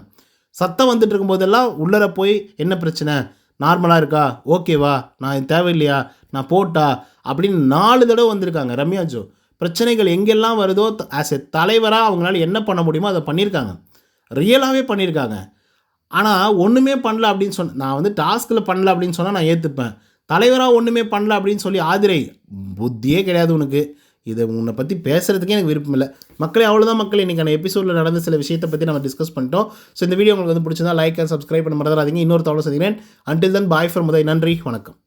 சத்தம் வந்துட்டு இருக்கும்போதெல்லாம் உள்ளர போய் என்ன பிரச்சனை, நார்மலாக இருக்கா, ஓகேவா, நான் தேவையில்லையா, நான் போட்டா அப்படின்னு 4 தடவை வந்திருக்காங்க ரம்யாஜோ. பிரச்சனைகள் எங்கெல்லாம் வருதோ ஆஸ் எ தலைவராக அவங்களால என்ன பண்ண முடியுமோ அதை பண்ணியிருக்காங்க, ரியலாகவே பண்ணியிருக்காங்க. ஆனால் ஒன்றுமே பண்ணல அப்படின்னு நான் வந்து டாஸ்கில் பண்ணல அப்படின்னு சொன்னால் நான் ஏற்றுப்பேன். தலைவராக ஒன்றுமே பண்ணல அப்படின்னு சொல்லி ஆதிரை புத்தியே கிடையாது உனக்கு, இதை உன்னை பற்றி பேசுகிறதுக்கே எனக்கு விருப்பம் இல்லை. மக்களே அவ்வளோதான் மக்களே, இன்றைக்கான எபிசோடில் நடந்த சில விஷயத்தை பற்றி நம்ம டிஸ்கஸ் பண்ணிட்டோம். ஸோ இந்த வீடியோ உங்களுக்கு வந்து பிடிச்சிருந்தா லைக் அண்ட் சப்ஸ்கிரைப் பண்ண மறந்துடாதீங்க. இன்னொரு தகவல் சந்திக்கிறேன். Until then bye from Uday. நன்றி, வணக்கம்.